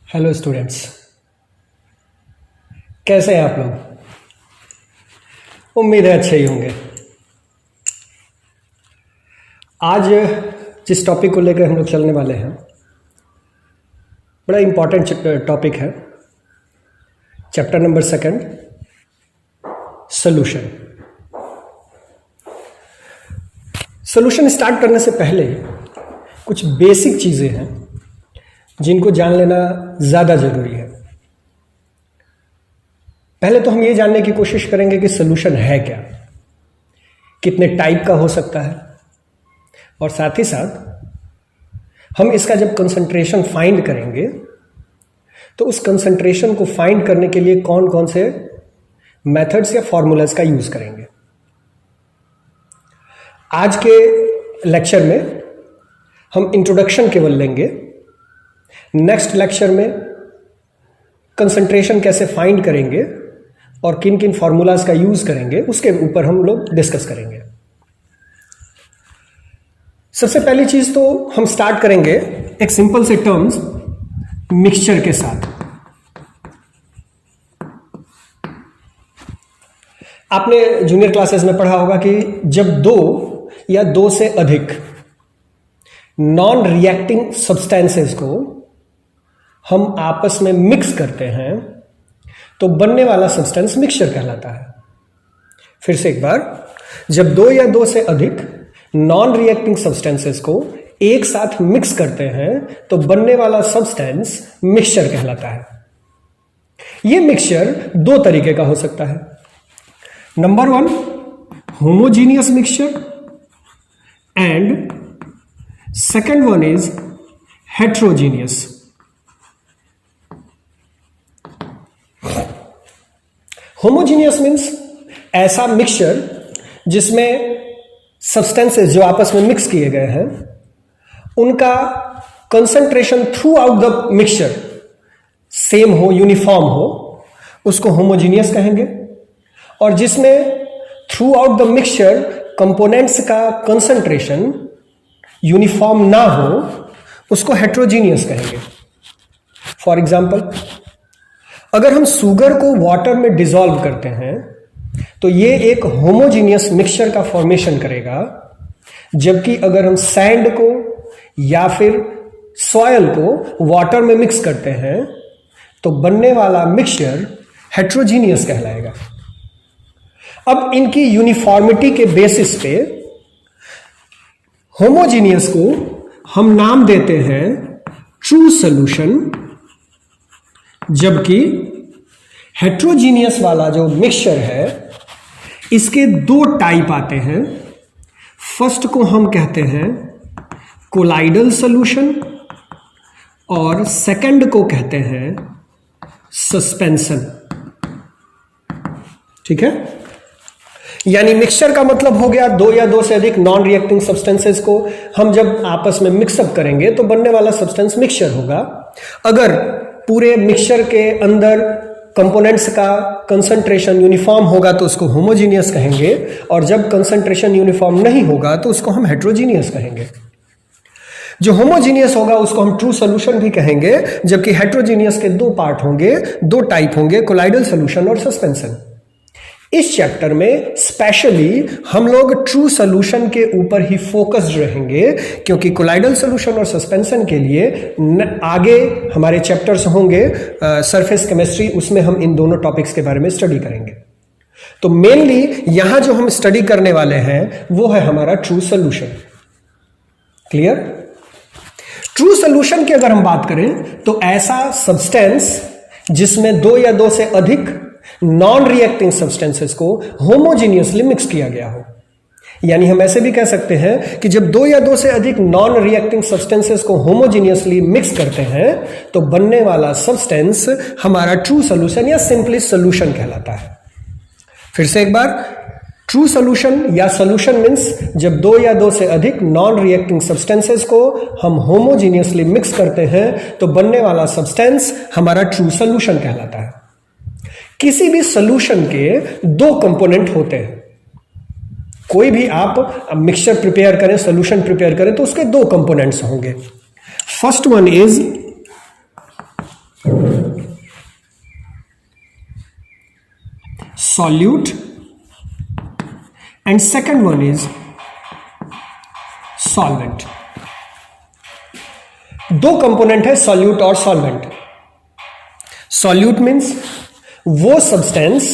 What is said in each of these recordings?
Hello students, कैसे हैं आप लोग। उम्मीद है अच्छे ही होंगे। आज जिस टॉपिक को लेकर हम लोग चलने वाले हैं बड़ा इम्पॉर्टेंट टॉपिक है। Chapter number 2, solution. Solution start करने से पहले कुछ बेसिक चीज़ें हैं जिनको जान लेना ज़्यादा ज़रूरी है। पहले तो हम ये जानने की कोशिश करेंगे कि सॉल्यूशन है क्या, कितने टाइप का हो सकता है, और साथ ही साथ हम इसका जब कंसंट्रेशन फाइंड करेंगे तो उस कंसंट्रेशन को फाइंड करने के लिए कौन कौन से मेथड्स या फॉर्मूलाज का यूज़ करेंगे। आज के लेक्चर में हम इंट्रोडक्शन केवल लेंगे। नेक्स्ट लेक्चर में कंसंट्रेशन कैसे फाइंड करेंगे और किन किन फॉर्मूलाज का यूज करेंगे उसके ऊपर हम लोग डिस्कस करेंगे। सबसे पहली चीज तो हम स्टार्ट करेंगे एक सिंपल से टर्म्स मिक्सचर के साथ। आपने जूनियर क्लासेस में पढ़ा होगा कि जब दो या दो से अधिक नॉन रिएक्टिंग सब्सटेंसेस को हम आपस में मिक्स करते हैं तो बनने वाला सब्सटेंस मिक्सचर कहलाता है। फिर से एक बार, जब दो या दो से अधिक नॉन रिएक्टिंग सब्सटेंसेस को एक साथ मिक्स करते हैं तो बनने वाला सब्सटेंस मिक्सचर कहलाता है। यह मिक्सचर दो तरीके का हो सकता है। Number 1, homogeneous mixture, and second one is heterogeneous. Homogeneous means ऐसा मिक्सचर जिसमें सब्सटेंसेस जो आपस में मिक्स किए गए हैं उनका concentration through out the mixture same हो, यूनिफॉर्म हो, उसको होमोजीनियस कहेंगे। और जिसमें through out the mixture components का कंसंट्रेशन यूनिफॉर्म ना हो उसको हेट्रोजीनियस कहेंगे। फॉर एग्जाम्पल, अगर हम शुगर को वाटर में डिसॉल्व करते हैं तो ये एक होमोजीनियस मिक्सचर का फॉर्मेशन करेगा, जबकि अगर हम सैंड को या फिर सॉयल को वाटर में मिक्स करते हैं तो बनने वाला मिक्सचर हेट्रोजीनियस कहलाएगा। अब इनकी यूनिफॉर्मिटी के बेसिस पे होमोजीनियस को हम नाम देते हैं ट्रू सॉल्यूशन, जबकि हेट्रोजीनियस वाला जो मिक्सचर है इसके दो टाइप आते हैं। फर्स्ट को हम कहते हैं कोलाइडल सॉल्यूशन और सेकंड को कहते हैं सस्पेंशन। ठीक है, यानी मिक्सचर का मतलब हो गया दो या दो से अधिक नॉन रिएक्टिंग सब्सटेंसेस को हम जब आपस में मिक्सअप करेंगे तो बनने वाला सब्सटेंस मिक्सचर होगा। अगर पूरे मिक्सचर के अंदर कंपोनेंट्स का कंसंट्रेशन यूनिफॉर्म होगा तो उसको होमोजीनियस कहेंगे, और जब कंसंट्रेशन यूनिफॉर्म नहीं होगा तो उसको हम हेट्रोजीनियस कहेंगे। जो होमोजीनियस होगा उसको हम ट्रू सॉल्यूशन भी कहेंगे, जबकि हेट्रोजीनियस के दो पार्ट होंगे, दो टाइप होंगे, कोलाइडल सॉल्यूशन और सस्पेंशन। इस चैप्टर में स्पेशली हम लोग ट्रू सॉल्यूशन के ऊपर ही फोकस्ड रहेंगे, क्योंकि कोलाइडल सॉल्यूशन और सस्पेंशन के लिए आगे हमारे चैप्टर्स होंगे सरफेस केमिस्ट्री, उसमें हम इन दोनों टॉपिक्स के बारे में स्टडी करेंगे। तो मेनली यहां जो हम स्टडी करने वाले हैं वो है हमारा true solution. Clear? True solution की अगर हम बात करें तो ऐसा सब्सटेंस जिसमें दो या दो से अधिक नॉन रिएक्टिंग सब्सटेंसेस को होमोजीनियसली मिक्स किया गया हो। यानी हम ऐसे भी कह सकते हैं कि जब दो या दो से अधिक नॉन रिएक्टिंग सब्सटेंसेस को होमोजीनियसली मिक्स करते हैं तो बनने वाला सब्सटेंस हमारा ट्रू सॉल्यूशन या सिंपली सॉल्यूशन कहलाता है। फिर से एक बार, ट्रू सॉल्यूशन या सॉल्यूशन मीन्स जब दो या दो से अधिक नॉन रिएक्टिंग सब्सटेंसेस को हम होमोजीनियसली मिक्स करते हैं तो बनने वाला सब्सटेंस हमारा ट्रू सॉल्यूशन कहलाता है। किसी भी सॉल्यूशन के दो कंपोनेंट होते हैं। कोई भी आप मिक्सचर प्रिपेयर करें, सॉल्यूशन प्रिपेयर करें तो उसके दो कंपोनेंट्स होंगे। First one is solute and second one is solvent. दो कंपोनेंट है सॉल्यूट और सॉल्वेंट. सॉल्यूट मीन्स वो सब्सटेंस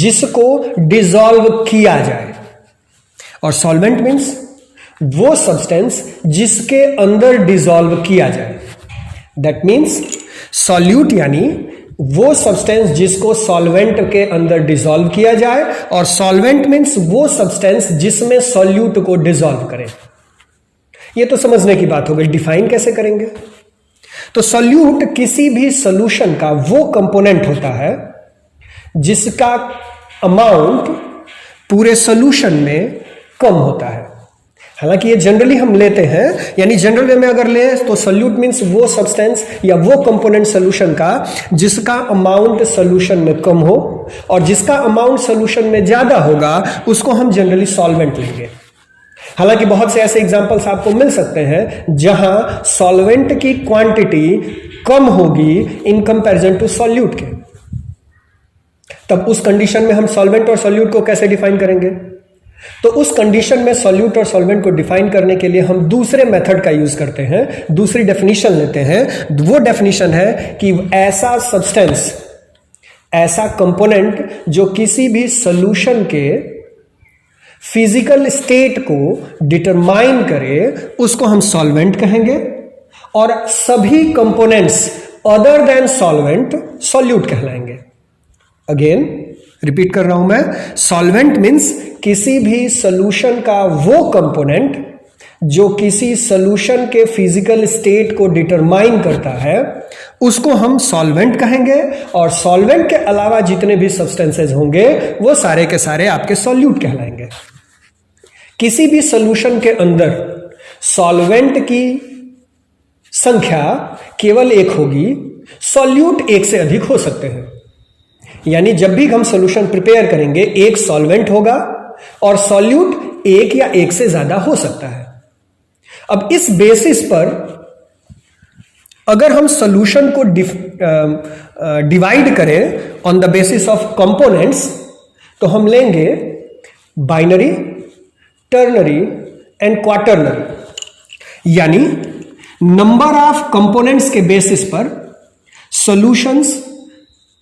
जिसको डिसॉल्व किया जाए और सॉल्वेंट मीन्स वो सब्सटेंस जिसके अंदर डिसॉल्व किया जाए. दैट मीन्स सॉल्यूट यानी वो सब्सटेंस जिसको सॉल्वेंट के अंदर डिसॉल्व किया जाए और सॉल्वेंट मीन्स वो सब्सटेंस जिसमें सॉल्यूट को डिसॉल्व करे. ये तो समझने की बात हो गई. डिफाइन कैसे करेंगे? तो सॉल्यूट किसी भी सॉल्यूशन का वो कंपोनेंट होता है जिसका अमाउंट पूरे सॉल्यूशन में कम होता है. हालांकि ये जनरली हम लेते हैं, यानी जनरल वे में अगर ले तो सॉल्यूट मींस वो सब्सटेंस या वो कंपोनेंट सॉल्यूशन का जिसका अमाउंट सॉल्यूशन में कम हो और जिसका अमाउंट सॉल्यूशन में ज्यादा होगा उसको हम जनरली सॉल्वेंट लेंगे. हालांकि बहुत से ऐसे एग्जांपल्स आपको मिल सकते हैं जहां सॉल्वेंट की क्वांटिटी कम होगी इन कंपैरिजन टू सॉल्यूट के. तब उस कंडीशन में हम सॉल्वेंट और सॉल्यूट को कैसे डिफाइन करेंगे? तो उस कंडीशन में सॉल्यूट और सॉल्वेंट को डिफाइन करने के लिए हम दूसरे मेथड का यूज करते हैं, दूसरी डेफिनेशन लेते हैं. वो डेफिनेशन है कि ऐसा सब्सटेंस, ऐसा कंपोनेंट जो किसी भी सॉल्यूशन के फिजिकल स्टेट को डिटरमाइन करे उसको हम सॉल्वेंट कहेंगे और सभी components other than solvent solute कहलाएंगे. अगेन रिपीट कर रहा हूं मैं. सॉल्वेंट मीन्स किसी भी सॉल्यूशन का वो कंपोनेंट जो किसी सॉल्यूशन के फिजिकल स्टेट को डिटरमाइन करता है उसको हम सॉल्वेंट कहेंगे और सॉल्वेंट के अलावा जितने भी सब्सटेंसेस होंगे वो सारे के सारे आपके सॉल्यूट कहलाएंगे. किसी भी सॉल्यूशन के अंदर सॉल्वेंट की संख्या केवल एक होगी, सॉल्यूट एक से अधिक हो सकते हैं. यानी जब भी हम सॉल्यूशन प्रिपेयर करेंगे एक सॉल्वेंट होगा और सॉल्यूट एक या एक से ज्यादा हो सकता है. अब इस बेसिस पर अगर हम सॉल्यूशन को डिवाइड करें on the basis of components तो हम लेंगे बाइनरी, टर्नरी एंड क्वाटर्नरी. यानी नंबर ऑफ कंपोनेंट्स के बेसिस पर सॉल्यूशंस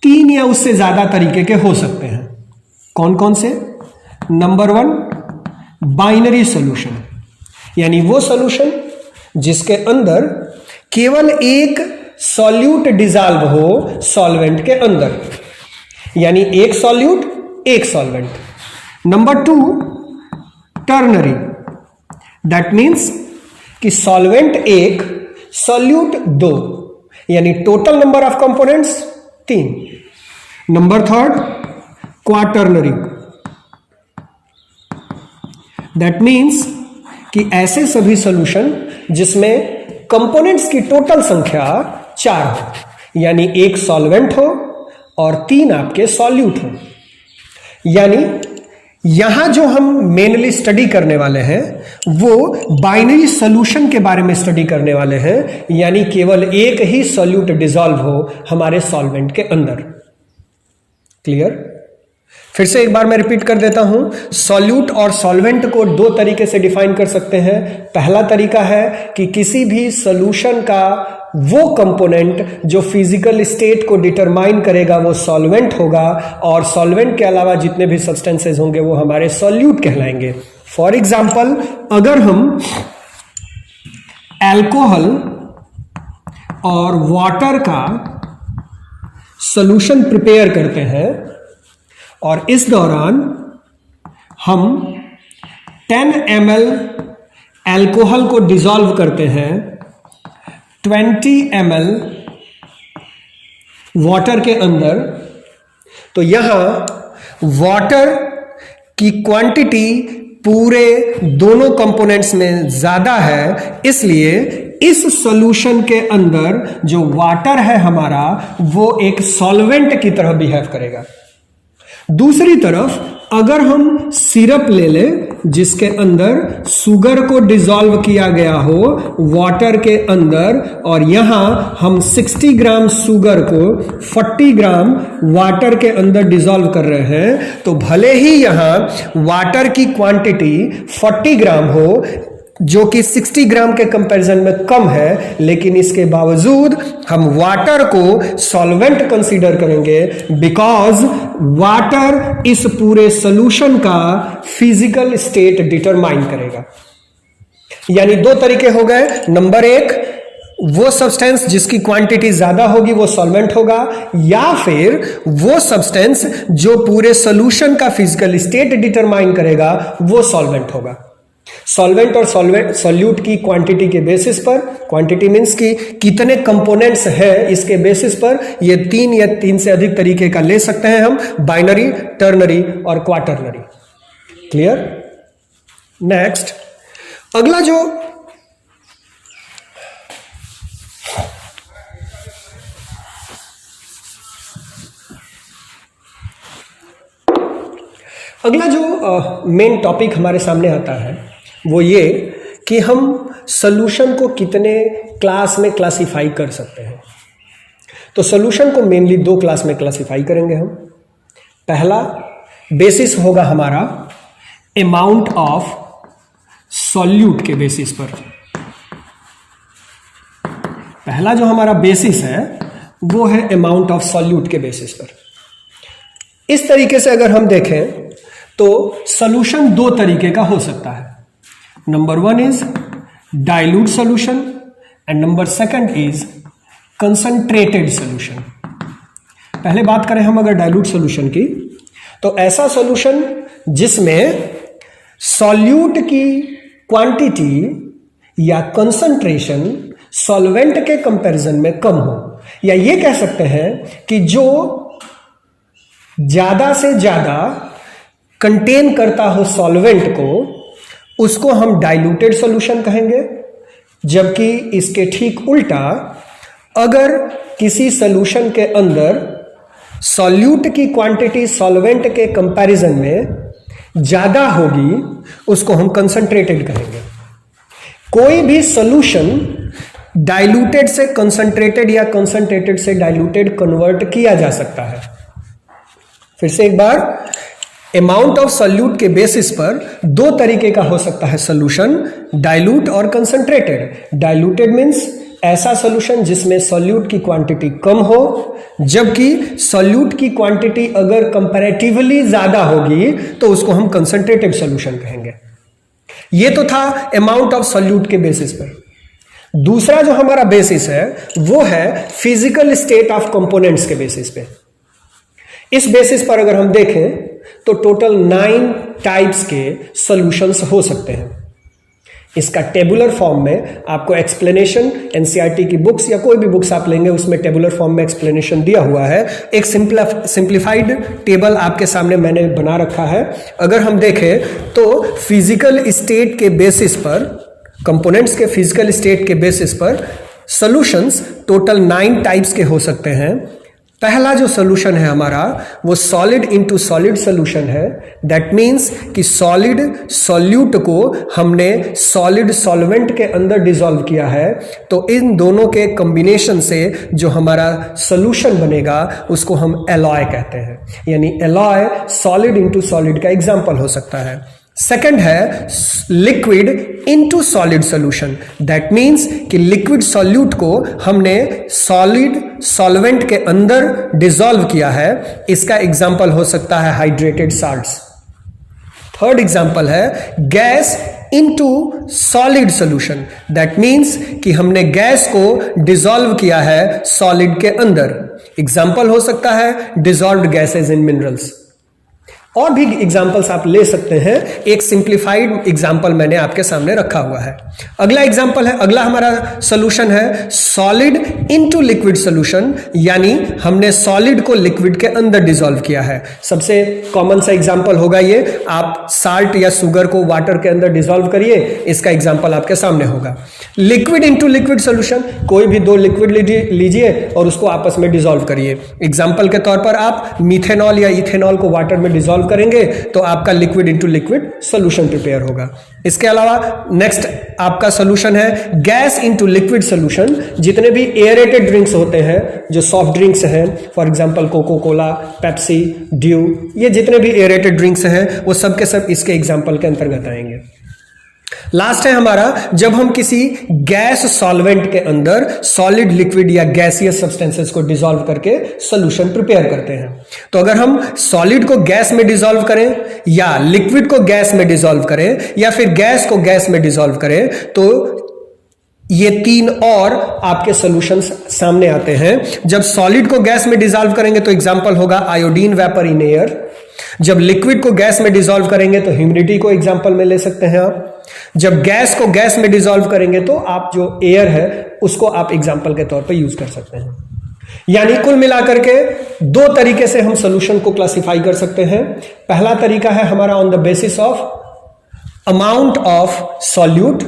तीन या उससे ज्यादा तरीके के हो सकते हैं. कौन कौन से? नंबर 1 बाइनरी सॉल्यूशन, यानी वो सॉल्यूशन जिसके अंदर केवल एक सॉल्यूट डिसॉल्व हो सॉल्वेंट के अंदर, यानी एक सॉल्यूट एक solvent. Number 2 ternary, that means कि सॉल्वेंट एक सॉल्यूट 2, यानी total number of components 3. Number 3 quaternary, that means कि ऐसे सभी सॉल्यूशन जिसमें कंपोनेंट्स की टोटल संख्या 4 हो, यानी एक सॉल्वेंट हो और 3 आपके सॉल्यूट हो. यानी यहां जो हम मेनली स्टडी करने वाले हैं वो बाइनरी सॉल्यूशन के बारे में स्टडी करने वाले हैं, यानी केवल एक ही सॉल्यूट डिसॉल्व हो हमारे सॉल्वेंट के अंदर. क्लियर? फिर से एक बार मैं रिपीट कर देता हूं. सॉल्यूट और सॉल्वेंट को दो तरीके से डिफाइन कर सकते हैं. पहला तरीका है कि किसी भी सॉल्यूशन का वो कंपोनेंट जो फिजिकल स्टेट को डिटरमाइन करेगा वो सॉल्वेंट होगा और सॉल्वेंट के अलावा जितने भी सब्सटेंसेस होंगे वो हमारे सॉल्यूट कहलाएंगे. फॉर एग्जाम्पल, अगर हम अल्कोहल और वाटर का सॉल्यूशन प्रिपेयर करते हैं और इस दौरान हम 10 ml अल्कोहल को डिसॉल्व करते हैं 20 ml वाटर के अंदर, तो यहां वाटर की क्वांटिटी पूरे दोनों कंपोनेंट्स में ज्यादा है, इसलिए इस सॉल्यूशन के अंदर जो वाटर है हमारा वो एक सॉल्वेंट की तरह बिहेव करेगा. दूसरी तरफ अगर हम सिरप ले लें जिसके अंदर शुगर को डिसॉल्व किया गया हो वाटर के अंदर, और यहां हम 60 ग्राम शुगर को 40 ग्राम वाटर के अंदर डिसॉल्व कर रहे हैं, तो भले ही यहां वाटर की क्वांटिटी 40 ग्राम हो जो कि 60 ग्राम के कंपैरिजन में कम है, लेकिन इसके बावजूद हम वाटर को सॉल्वेंट कंसीडर करेंगे बिकॉज वाटर इस पूरे सॉल्यूशन का फिजिकल स्टेट डिटरमाइन करेगा। यानी दो तरीके हो गए। नंबर एक, वो सब्सटेंस जिसकी क्वांटिटी ज्यादा होगी वो सॉल्वेंट होगा, या फिर वो सब्सटेंस जो पूरे सॉल्यूशन का फिजिकल स्टेट डिटरमाइन करेगा वो सॉल्वेंट होगा। सॉल्वेंट और सॉल्यूट की क्वांटिटी के बेसिस पर, क्वांटिटी मींस कि कितने कंपोनेंट्स हैं इसके बेसिस पर, ये 3 या 3 से अधिक तरीके का ले सकते हैं हम, बाइनरी, टर्नरी और क्वाटरनरी। क्लियर? नेक्स्ट, अगला जो मेन टॉपिक हमारे सामने आता है वो ये कि हम सॉल्यूशन को कितने क्लास में क्लासिफाई कर सकते हैं। तो सॉल्यूशन को मेनली 2 क्लास में क्लासिफाई करेंगे हम। पहला बेसिस होगा हमारा अमाउंट ऑफ सॉल्यूट के बेसिस पर। पहला जो हमारा बेसिस है वो है अमाउंट ऑफ सॉल्यूट के बेसिस पर। इस तरीके से अगर हम देखें तो सॉल्यूशन 2 तरीके का हो सकता है। Number 1 is dilute solution and number 2 is concentrated solution. पहले बात करें हम अगर डाइल्यूट सॉल्यूशन की, तो ऐसा सॉल्यूशन जिसमें सॉल्यूट की क्वांटिटी या कंसंट्रेशन सॉल्वेंट के कंपैरिजन में कम हो, या ये कह सकते हैं कि जो ज्यादा से ज्यादा कंटेन करता हो सॉल्वेंट को, उसको हम डाइल्यूटेड सॉल्यूशन कहेंगे। जबकि इसके ठीक उल्टा, अगर किसी सॉल्यूशन के अंदर सॉल्यूट की क्वांटिटी सॉल्वेंट के कंपैरिजन में ज्यादा होगी, उसको हम कंसंट्रेटेड कहेंगे। कोई भी सॉल्यूशन डाइल्यूटेड से कंसंट्रेटेड या कंसंट्रेटेड से डाइल्यूटेड कन्वर्ट किया जा सकता है। फिर से एक बार, अमाउंट ऑफ सॉल्यूट के बेसिस पर 2 तरीके का हो सकता है सॉल्यूशन, डाइल्यूट और कंसंट्रेटेड। डाइल्यूटेड मींस ऐसा सॉल्यूशन जिसमें सॉल्यूट की क्वांटिटी कम हो, जबकि सॉल्यूट की क्वांटिटी अगर कंपैरेटिवली ज्यादा होगी तो उसको हम कंसंट्रेटेड सॉल्यूशन कहेंगे। ये तो था अमाउंट ऑफ सॉल्यूट के बेसिस पर। दूसरा जो हमारा बेसिस है वो है फिजिकल स्टेट ऑफ कंपोनेंट्स के बेसिस पे। इस बेसिस पर अगर हम देखें तो टोटल 9 टाइप्स के सॉल्यूशंस हो सकते हैं। इसका टेबुलर फॉर्म में आपको एक्सप्लेनेशन, एनसीईआरटी की बुक्स या कोई भी बुक्स आप लेंगे उसमें टेबुलर फॉर्म में एक्सप्लेनेशन दिया हुआ है। एक सिंप्लीफाइड टेबल आपके सामने मैंने बना रखा है। अगर हम देखें तो फिजिकल स्टेट के बेसिस पर, कंपोनेंट्स के फिजिकल स्टेट के बेसिस पर सॉल्यूशंस टोटल 9 टाइप्स के हो सकते हैं। पहला जो सॉल्यूशन है हमारा वो सॉलिड इनटू सॉलिड सॉल्यूशन है। दैट मींस कि सॉलिड सॉल्यूट को हमने सॉलिड सॉल्वेंट के अंदर डिसॉल्व किया है, तो इन दोनों के कॉम्बिनेशन से जो हमारा सॉल्यूशन बनेगा उसको हम एलॉय कहते हैं। यानी एलॉय सॉलिड इनटू सॉलिड का एग्जांपल हो सकता है। सेकंड है liquid into solid solution. That means कि लिक्विड सॉल्यूट को हमने सॉलिड सॉल्वेंट के अंदर डिसॉल्व किया है। इसका एग्जांपल हो सकता है हाइड्रेटेड साल्ट्स। थर्ड एग्जांपल है gas into solid solution. That means कि हमने गैस को डिसॉल्व किया है सॉलिड के अंदर। एग्जांपल हो सकता है डिसॉल्व्ड गैसेस इन मिनरल्स। और भी एग्जाम्पल्स आप ले सकते हैं, एक सिंप्लीफाइड एग्जाम्पल मैंने आपके सामने रखा हुआ है। अगला एग्जाम्पल है, अगला हमारा सॉल्यूशन है सॉलिड इनटू लिक्विड सॉल्यूशन, यानी हमने सॉलिड को लिक्विड के अंदर डिसॉल्व किया है। सबसे कॉमन सा एग्जाम्पल होगा ये, आप साल्ट या शुगर को वाटर के अंदर डिसॉल्व करिए, इसका एग्जाम्पल आपके सामने होगा। लिक्विड इनटू लिक्विड सॉल्यूशन, कोई भी दो लिक्विड लीजिए और उसको आपस में डिसॉल्व करिए। एग्जाम्पल के तौर पर आप मिथेनॉल या इथेनॉल को वाटर में डिसॉल्व करेंगे तो आपका liquid into liquid solution prepare होगा। इसके अलावा नेक्स्ट आपका सॉल्यूशन है गैस इनटू लिक्विड सॉल्यूशन। जितने भी एयरेटेड ड्रिंक्स होते हैं, जो सॉफ्ट ड्रिंक्स हैं, for example Coca Cola, Pepsi, Dew, ये जितने भी एयरेटेड ड्रिंक्स हैं वो सब के सब इसके एग्जांपल के अंतर्गत आएंगे। लास्ट है हमारा, जब हम किसी गैस सॉल्वेंट के अंदर सॉलिड, लिक्विड या गैसियस सब्सटेंसेस को डिसॉल्व करके सॉल्यूशन प्रिपेयर करते हैं। तो अगर हम सॉलिड को गैस में डिसॉल्व करें या लिक्विड को गैस में डिसॉल्व करें या फिर गैस को गैस में डिसॉल्व करें, तो ये तीन और आपके सॉल्यूशंस सामने आते हैं। जब सॉलिड को गैस में डिसॉल्व करेंगे तो एग्जांपल होगा आयोडीन वेपर इन एयर। जब लिक्विड को गैस में डिसॉल्व करेंगे तो ह्यूमिडिटी को एग्जांपल में ले सकते हैं आप। जब गैस को गैस में डिसॉल्व करेंगे तो आप जो एयर है उसको आप एग्जांपल के तौर पर यूज कर सकते हैं। यानी कुल मिलाकर के दो तरीके से हम सॉल्यूशन को क्लासिफाई कर सकते हैं। पहला तरीका है हमारा on the basis of amount of solute,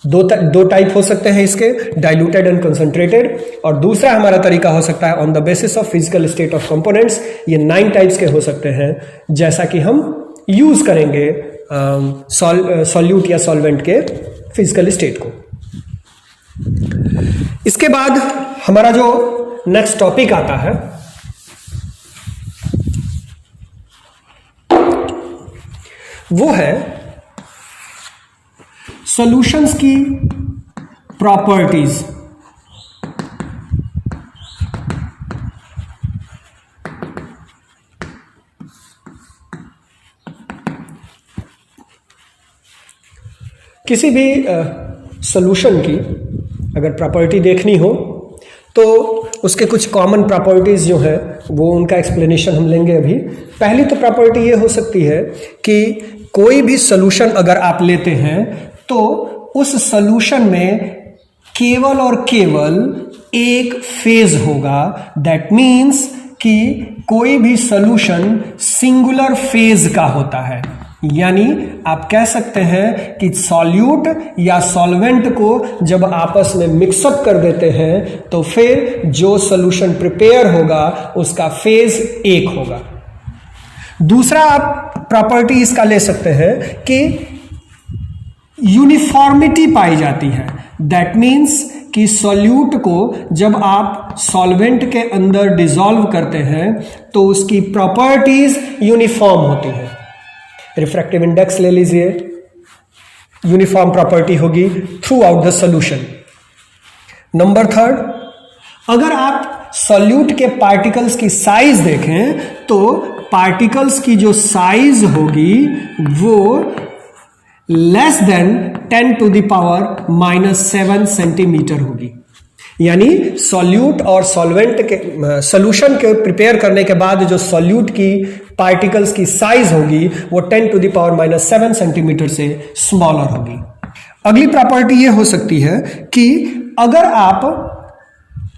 दो टाइप हो सकते हैं इसके, डाइल्यूटेड एंड कंसंट्रेटेड। और दूसरा हमारा तरीका हो सकता है on the basis of physical state of components. ये 9 टाइप्स के हो सकते हैं, जैसा कि हम यूज करेंगे सॉल्यूट या सॉल्वेंट के फिजिकल स्टेट को। इसके बाद हमारा जो नेक्स्ट टॉपिक आता है वो है सॉल्यूशंस की प्रॉपर्टीज। किसी भी सॉल्यूशन की अगर प्रॉपर्टी देखनी हो तो उसके कुछ कॉमन प्रॉपर्टीज जो है वो उनका एक्सप्लेनेशन हम लेंगे अभी। पहली तो प्रॉपर्टी ये हो सकती है कि कोई भी सॉल्यूशन अगर आप लेते हैं तो उस सॉल्यूशन में केवल और केवल एक फेज होगा। दैट मीन्स कि कोई भी सॉल्यूशन सिंगुलर फेज का होता है। यानी आप कह सकते हैं कि सॉल्यूट या सॉल्वेंट को जब आपस में मिक्सअप कर देते हैं तो फिर जो सॉल्यूशन प्रिपेयर होगा उसका फेज एक होगा। दूसरा आप प्रॉपर्टी इसका ले सकते हैं कि यूनिफॉर्मिटी पाई जाती है। दैट मीन्स कि सॉल्यूट को जब आप सॉल्वेंट के अंदर डिसॉल्व करते हैं तो उसकी प्रॉपर्टीज यूनिफॉर्म होती है। रिफ्रैक्टिव इंडेक्स ले लीजिए, यूनिफॉर्म प्रॉपर्टी होगी through out the solution. Number third, अगर आप सॉल्यूट के पार्टिकल्स की साइज देखें तो पार्टिकल्स की जो साइज होगी वो less than 10 to the power -7 centimetre होगी। यानी सॉल्यूट और सॉल्वेंट के सॉल्यूशन के प्रिपेयर करने के बाद जो सॉल्यूट की पार्टिकल्स की साइज होगी वो 10 टू द पावर -7 सेंटीमीटर से स्मॉलर होगी। अगली प्रॉपर्टी ये हो सकती है कि अगर आप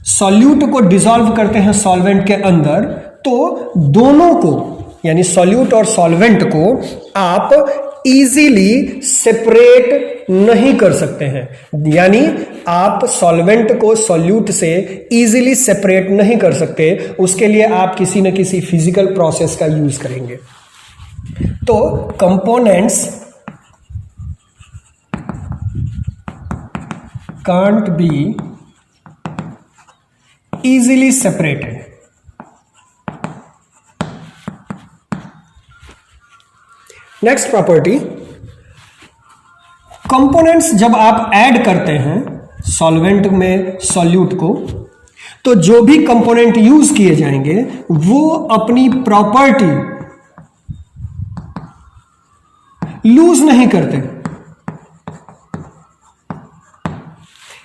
सॉल्यूट को डिसॉल्व करते हैं सॉल्वेंट के अंदर तो दोनों को यानी सॉल्यूट और सॉल्वेंट को आप इजीली सेपरेट नहीं कर सकते हैं। यानी आप सॉल्वेंट को सॉल्यूट से इजीली सेपरेट नहीं कर सकते, उसके लिए आप किसी न किसी फिजिकल प्रोसेस का यूज करेंगे। तो components can't be easily separated. Next property, components जब आप ऐड करते हैं सॉल्वेंट में सॉल्यूट को तो जो भी कंपोनेंट यूज किए जाएंगे वो अपनी प्रॉपर्टी लूज नहीं करते।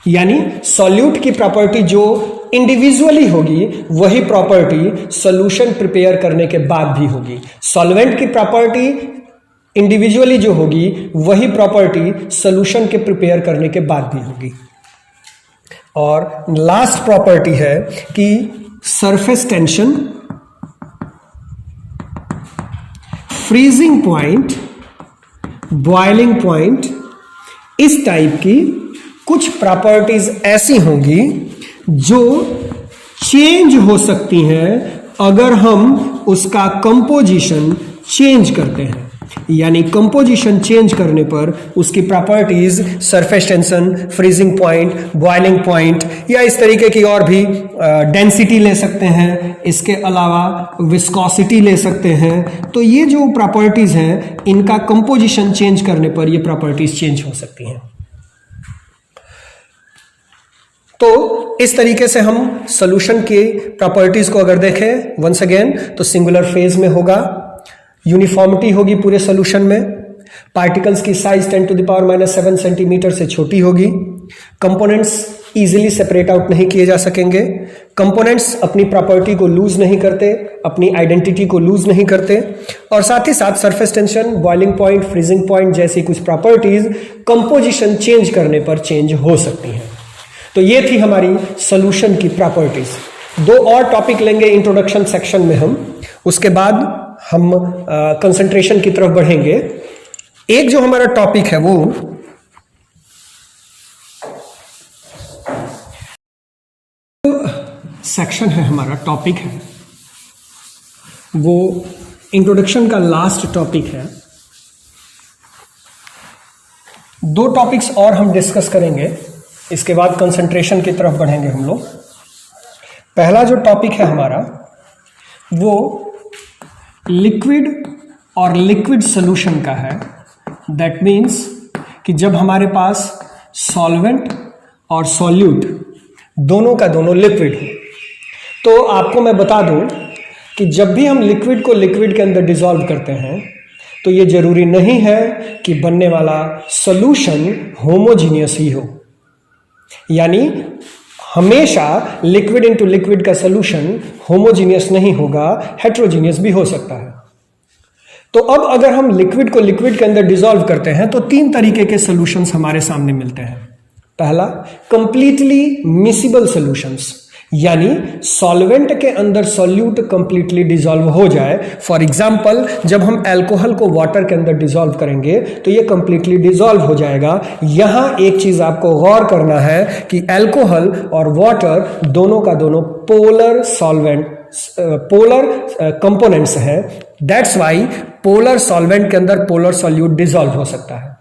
यानी सॉल्यूट की प्रॉपर्टी जो इंडिविजुअली होगी वही प्रॉपर्टी सॉल्यूशन प्रिपेयर करने के बाद भी होगी। सॉल्वेंट की प्रॉपर्टी इंडिविजुअली जो होगी वही प्रॉपर्टी सॉल्यूशन के प्रिपेयर करने के बाद भी होगी। और लास्ट प्रॉपर्टी है कि surface tension, freezing point, boiling point, इस टाइप की कुछ प्रॉपर्टीज ऐसी होंगी जो चेंज हो सकती हैं अगर हम उसका कंपोजिशन चेंज करते हैं। यानी कंपोजिशन चेंज करने पर उसकी properties surface tension, freezing point, boiling point या इस तरीके की और भी डेंसिटी ले सकते हैं, इसके अलावा विस्कोसिटी ले सकते हैं। तो ये जो प्रॉपर्टीज हैं इनका कंपोजिशन चेंज करने पर ये प्रॉपर्टीज चेंज हो सकती हैं। तो इस तरीके से हम सॉल्यूशन की प्रॉपर्टीज को अगर देखें वंस अगेन तो सिंगुलर फेज में होगा, यूनिफॉर्मिटी होगी पूरे सॉल्यूशन में, पार्टिकल्स की साइज 10⁻⁻7 सेंटीमीटर से छोटी होगी, कंपोनेंट्स इजीली सेपरेट आउट नहीं किए जा सकेंगे, कंपोनेंट्स अपनी प्रॉपर्टी को लूज नहीं करते, अपनी आइडेंटिटी को लूज नहीं करते, और साथ ही साथ surface tension, boiling point, freezing point जैसी कुछ प्रॉपर्टीज कंपोजिशन चेंज करने पर चेंज हो सकती हैं। तो ये थी हमारी सॉल्यूशन की प्रॉपर्टीज। दो और टॉपिक लेंगे इंट्रोडक्शन सेक्शन में हम, उसके बाद हम कंसंट्रेशन की तरफ बढ़ेंगे। एक जो हमारा टॉपिक है वो सेक्शन है, हमारा टॉपिक है वो इंट्रोडक्शन का लास्ट टॉपिक है। दो टॉपिक्स और हम डिस्कस करेंगे, इसके बाद कंसंट्रेशन की तरफ बढ़ेंगे हम लोग। पहला जो टॉपिक है हमारा वो लिक्विड और लिक्विड सॉल्यूशन का है। दैट मीन्स कि जब हमारे पास सॉल्वेंट और सॉल्यूट दोनों का दोनों लिक्विड हो, तो आपको मैं बता दूं कि जब भी हम लिक्विड को लिक्विड के अंदर डिसॉल्व करते हैं तो ये जरूरी नहीं है कि बनने वाला सॉल्यूशन होमोजीनियस ही हो। यानी हमेशा लिक्विड इनटू लिक्विड का सॉल्यूशन होमोजीनियस नहीं होगा, हेट्रोजीनियस भी हो सकता है। तो अब अगर हम लिक्विड को लिक्विड के अंदर डिसॉल्व करते हैं तो तीन तरीके के सॉल्यूशंस हमारे सामने मिलते हैं। पहला, कंप्लीटली मिसिबल सॉल्यूशंस, यानी सॉल्वेंट के अंदर सॉल्यूट कंप्लीटली डिसॉल्व हो जाए। फॉर एग्जांपल, जब हम अल्कोहल को वाटर के अंदर डिसॉल्व करेंगे तो ये कंप्लीटली डिसॉल्व हो जाएगा। यहां एक चीज आपको गौर करना है कि अल्कोहल और वाटर दोनों का दोनों पोलर सॉल्वेंट, पोलर कंपोनेंट्स हैं। दैट्स वाई पोलर सॉल्वेंट के अंदर पोलर सॉल्यूट डिसॉल्व हो सकता है।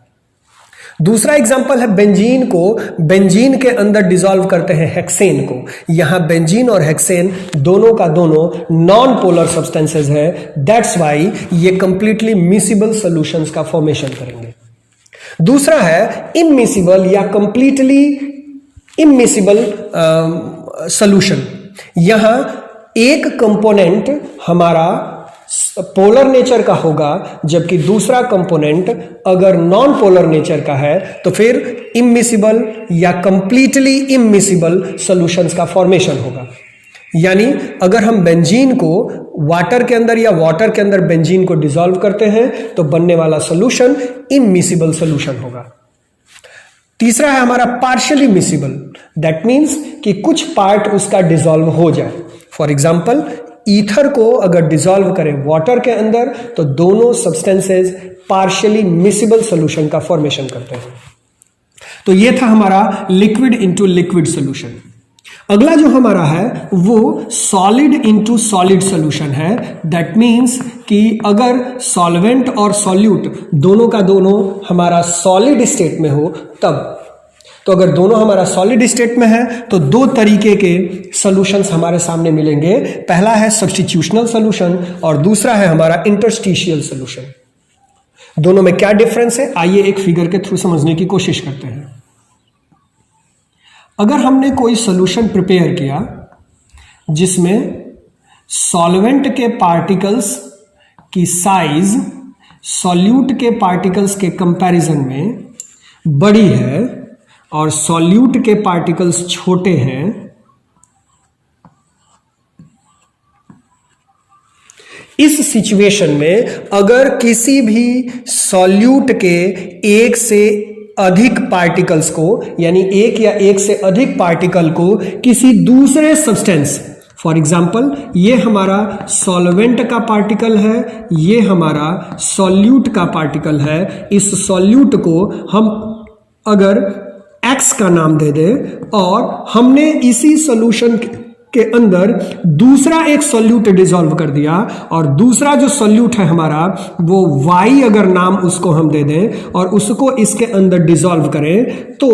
दूसरा एग्जांपल है बेंजीन को बेंजीन के अंदर डिसॉल्व करते हैं हेक्सेन को। यहां बेंजीन और हेक्सेन दोनों का दोनों नॉन पोलर सब्सटेंसेस है। दैट्स वाई ये कंप्लीटली मिसिबल सॉल्यूशंस का फॉर्मेशन करेंगे। दूसरा है इमिसिबल या कंप्लीटली इमिसिबल सॉल्यूशन। यहां एक कंपोनेंट हमारा पोलर नेचर का होगा जबकि दूसरा कंपोनेंट अगर नॉन पोलर नेचर का है तो फिर इमिसिबल या कंप्लीटली इमिसिबल सॉल्यूशंस का फॉर्मेशन होगा। यानी अगर हम बेंजीन को वाटर के अंदर या वाटर के अंदर बेंजीन को डिसॉल्व करते हैं तो बनने वाला सॉल्यूशन इमिसिबल सॉल्यूशन होगा। तीसरा है हमारा पार्शियली मिसिबल। दैट मीन्स कि कुछ पार्ट उसका डिसॉल्व हो जाए। फॉर एग्जाम्पल, ईथर को अगर डिसॉल्व करें वाटर के अंदर तो दोनों सब्सटेंसेस पार्शियली मिसिबल सॉल्यूशन का फॉर्मेशन करते हैं। तो ये था हमारा लिक्विड इनटू लिक्विड सॉल्यूशन। अगला जो हमारा है वो सॉलिड इनटू सॉलिड सॉल्यूशन है। दैट मीन्स कि अगर सॉल्वेंट और सॉल्यूट दोनों का दोनों हमारा सॉलिड स्टेट में हो तब। तो अगर दोनों हमारा सॉलिड स्टेट में है तो दो तरीके के सॉल्यूशंस हमारे सामने मिलेंगे। पहला है सब्स्टिट्यूशनल सॉल्यूशन और दूसरा है हमारा इंटरस्टिशियल सॉल्यूशन। दोनों में क्या डिफरेंस है, आइए एक फिगर के थ्रू समझने की कोशिश करते हैं। अगर हमने कोई सॉल्यूशन प्रिपेयर किया जिसमें सॉल्वेंट के पार्टिकल्स की साइज सॉल्यूट के पार्टिकल्स के कंपैरिजन में बड़ी है और सॉल्यूट के पार्टिकल्स छोटे हैं, इस सिचुएशन में अगर किसी भी सॉल्यूट के एक से अधिक पार्टिकल्स को, यानी एक या एक से अधिक पार्टिकल को किसी दूसरे सब्सटेंस, फॉर एग्जाम्पल ये हमारा सॉल्वेंट का पार्टिकल है, ये हमारा सॉल्यूट का पार्टिकल है, इस सॉल्यूट को हम अगर X का नाम दे दें और हमने इसी सॉल्यूशन के अंदर दूसरा एक सॉल्यूट डिसॉल्व कर दिया और दूसरा जो सॉल्यूट है हमारा वो Y अगर नाम उसको हम दे दें और उसको इसके अंदर डिसॉल्व करें, तो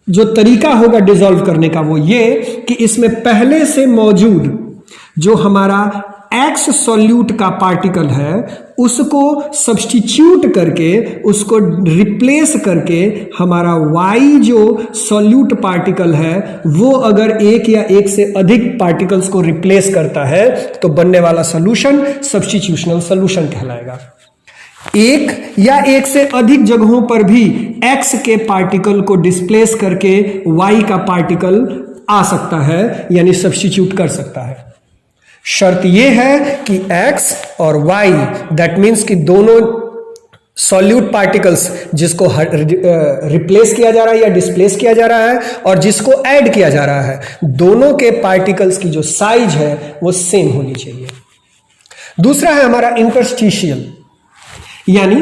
जो तरीका होगा डिसॉल्व करने का वो ये कि इसमें पहले से मौजूद जो हमारा X सॉल्यूट का पार्टिकल है उसको सब्स्टिट्यूट करके, उसको रिप्लेस करके हमारा Y जो सॉल्यूट पार्टिकल है वो अगर एक या एक से अधिक पार्टिकल्स को रिप्लेस करता है तो बनने वाला सॉल्यूशन सब्स्टिट्यूशनल सॉल्यूशन कहलाएगा। एक या एक से अधिक जगहों पर भी X के पार्टिकल को डिस्प्लेस करके Y का पार्टिकल आ सकता है, यानी सब्स्टिट्यूट कर सकता है। शर्त यह है कि X और Y, दैट मीन्स कि दोनों सॉल्यूट पार्टिकल्स जिसको रिप्लेस किया जा रहा है या डिस्प्लेस किया जा रहा है और जिसको ऐड किया जा रहा है, दोनों के पार्टिकल्स की जो साइज है वो सेम होनी चाहिए। दूसरा है हमारा इंटरस्टिशियल, यानी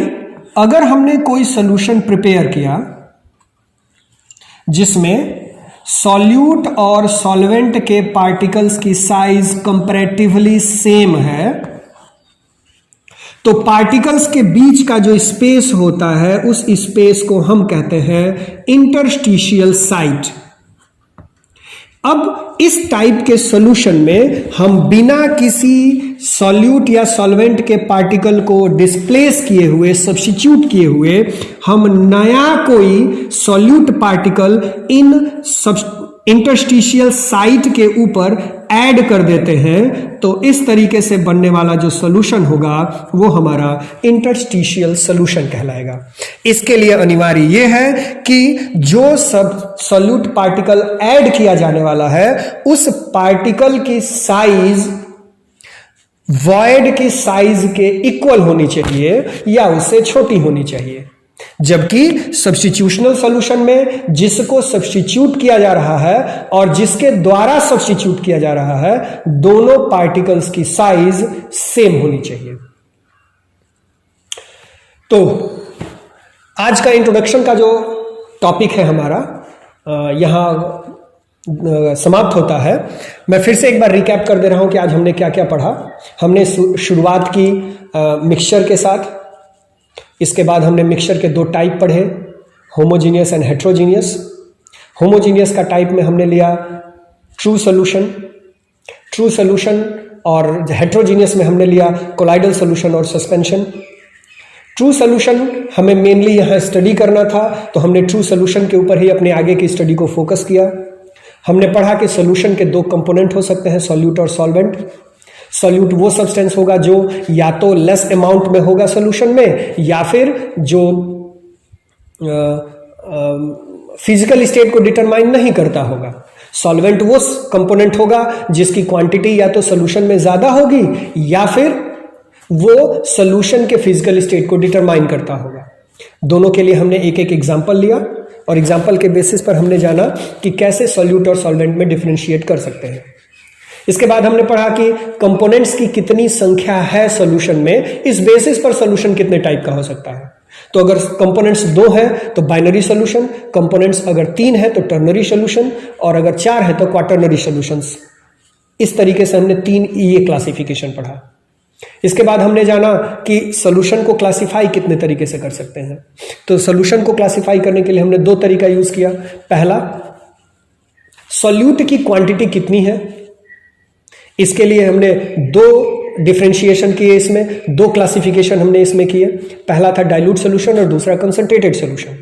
अगर हमने कोई सॉल्यूशन प्रिपेयर किया जिसमें सॉल्यूट और सॉल्वेंट के पार्टिकल्स की साइज कंपैरेटिवली सेम है, तो पार्टिकल्स के बीच का जो स्पेस होता है उस स्पेस को हम कहते हैं इंटरस्टिशियल साइट। अब इस टाइप के सॉल्यूशन में हम बिना किसी सॉल्यूट या सॉल्वेंट के पार्टिकल को डिस्प्लेस किए हुए, सब्स्टिट्यूट किए हुए, हम नया कोई solute particle in interstitial site के ऊपर ऐड कर देते हैं, तो इस तरीके से बनने वाला जो सॉल्यूशन होगा वो हमारा इंटरस्टिशियल सॉल्यूशन कहलाएगा। इसके लिए अनिवार्य यह है कि जो सब सॉल्यूट पार्टिकल ऐड किया जाने वाला है उस पार्टिकल की साइज वॉइड की साइज के इक्वल होनी चाहिए या उससे छोटी होनी चाहिए, जबकि सब्स्टिट्यूशनल सॉल्यूशन में जिसको सब्स्टिट्यूट किया जा रहा है और जिसके द्वारा सब्स्टिट्यूट किया जा रहा है, दोनों पार्टिकल्स की साइज सेम होनी चाहिए। तो आज का इंट्रोडक्शन का जो टॉपिक है हमारा यहां समाप्त होता है। मैं फिर से एक बार रिकैप कर दे रहा हूं कि आज हमने क्या क्या पढ़ा। हमने शुरुआत की मिक्सचर के साथ, इसके बाद हमने मिक्सचर के दो टाइप पढ़े, होमोजीनियस एंड हेट्रोजीनियस। होमोजीनियस का टाइप में हमने लिया ट्रू सॉल्यूशन और हेट्रोजीनियस में हमने लिया कोलाइडल सॉल्यूशन और सस्पेंशन। ट्रू सॉल्यूशन हमें मेनली यहाँ स्टडी करना था, तो हमने ट्रू सॉल्यूशन के ऊपर ही अपने आगे की स्टडी को फोकस किया। हमने पढ़ा कि सॉल्यूशन के दो कंपोनेंट हो सकते हैं, सॉल्यूट और सॉल्वेंट। सॉल्यूट वो सब्सटेंस होगा जो या तो लेस अमाउंट में होगा सॉल्यूशन में, या फिर जो फिजिकल स्टेट को डिटरमाइन नहीं करता होगा। सॉल्वेंट वो कंपोनेंट होगा जिसकी क्वांटिटी या तो सॉल्यूशन में ज्यादा होगी या फिर वो सॉल्यूशन के फिजिकल स्टेट को डिटरमाइन करता होगा। दोनों के लिए हमने एक एक एग्जांपल लिया और एग्जांपल के बेसिस पर हमने जाना कि कैसे सॉल्यूट और सॉल्वेंट में डिफरेंशिएट कर सकते हैं। इसके बाद हमने पढ़ा कि कंपोनेंट्स की कितनी संख्या है सॉल्यूशन में, इस बेसिस पर सॉल्यूशन कितने टाइप का हो सकता है। तो अगर कंपोनेंट्स 2 है तो बाइनरी सॉल्यूशन, कंपोनेंट्स अगर 3 है तो टर्नरी सॉल्यूशन, और अगर 4 है तो क्वाटर्नरी सॉल्यूशंस। इस तरीके से हमने 3 ये क्लासिफिकेशन पढ़ा। इसके बाद हमने जाना कि सॉल्यूशन को क्लासिफाई कितने तरीके से कर सकते हैं। तो सॉल्यूशन को क्लासिफाई करने के लिए हमने 2 तरीका यूज किया। पहला, सॉल्यूट की क्वांटिटी कितनी है, इसके लिए हमने 2 डिफरेंशिएशन किए, इसमें 2 क्लासिफिकेशन हमने इसमें किए। पहला था डाइल्यूट सॉल्यूशन और दूसरा concentrated solution.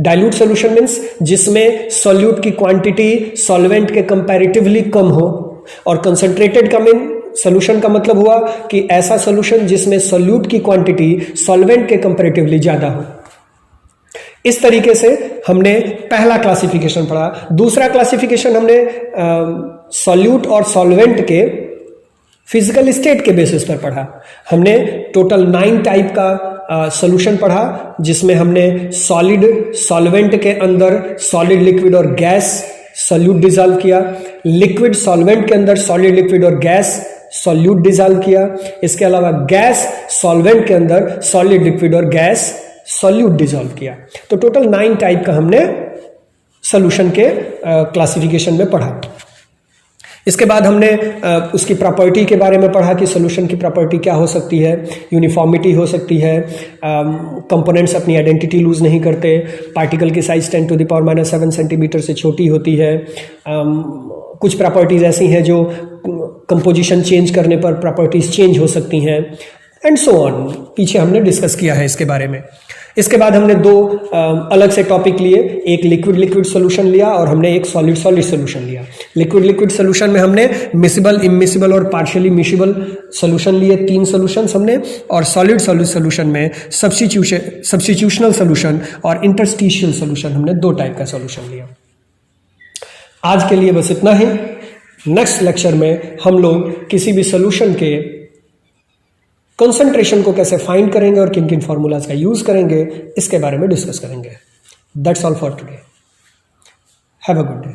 Dilute solution means जिसमें सॉल्यूट की क्वांटिटी सॉल्वेंट के कंपैरेटिवली कम हो, और कंसंट्रेटेड का मीन सॉल्यूशन का मतलब हुआ कि ऐसा सॉल्यूशन जिसमें सॉल्यूट की क्वांटिटी सॉल्वेंट के कंपैरेटिवली ज्यादा हो। इस तरीके से हमने पहला क्लासिफिकेशन पढ़ा। दूसरा क्लासिफिकेशन हमने सॉल्यूट और सॉल्वेंट के फिजिकल स्टेट के बेसिस पर पढ़ा। हमने टोटल 9 टाइप का सॉल्यूशन पढ़ा, जिसमें हमने सॉलिड सॉल्वेंट के अंदर सॉलिड, लिक्विड और गैस सॉल्यूट डिजॉल्व किया, लिक्विड सॉल्वेंट के अंदर सॉलिड, लिक्विड और गैस सॉल्यूट डिजॉल्व किया, इसके अलावा गैस सॉल्वेंट के अंदर सॉलिड, लिक्विड और गैस सॉल्यूट डिजॉल्व किया। तो टोटल 9 टाइप का हमने सॉल्यूशन के क्लासिफिकेशन में पढ़ा। इसके बाद हमने उसकी प्रॉपर्टी के बारे में पढ़ा कि सॉल्यूशन की प्रॉपर्टी क्या हो सकती है। यूनिफॉर्मिटी हो सकती है, कंपोनेंट्स अपनी आइडेंटिटी लूज नहीं करते, पार्टिकल की साइज 10⁻⁻7 सेंटीमीटर से छोटी होती है, कुछ प्रॉपर्टीज ऐसी हैं जो कंपोजिशन चेंज करने पर प्रॉपर्टीज चेंज हो सकती हैं, एंड सो ऑन। पीछे हमने डिस्कस किया है इसके बारे में। इसके बाद हमने 2 अलग से टॉपिक लिए, एक लिक्विड लिक्विड सोल्यूशन लिया और हमने एक सॉलिड सॉलिड सोल्यूशन लिया। लिक्विड लिक्विड सोल्यूशन में हमने मिसिबल, इमिसिबल और पार्शियली मिसिबल सोल्यूशन लिए, 3 सोल्यूशंस हमने, और सॉलिड सॉलिड सोल्यूशन में सब्स्टिट्यूशनल सोल्यूशन और इंटरस्टिशियल सोल्यूशन हमने 2 टाइप का सोल्यूशन लिया। आज के लिए बस इतना ही। नेक्स्ट लेक्चर में हम लोग किसी भी सोल्यूशन के कंसंट्रेशन को कैसे फाइंड करेंगे और किन किन फॉर्मूलाज का यूज करेंगे, इसके बारे में डिस्कस करेंगे। That's all for today. Have a good day.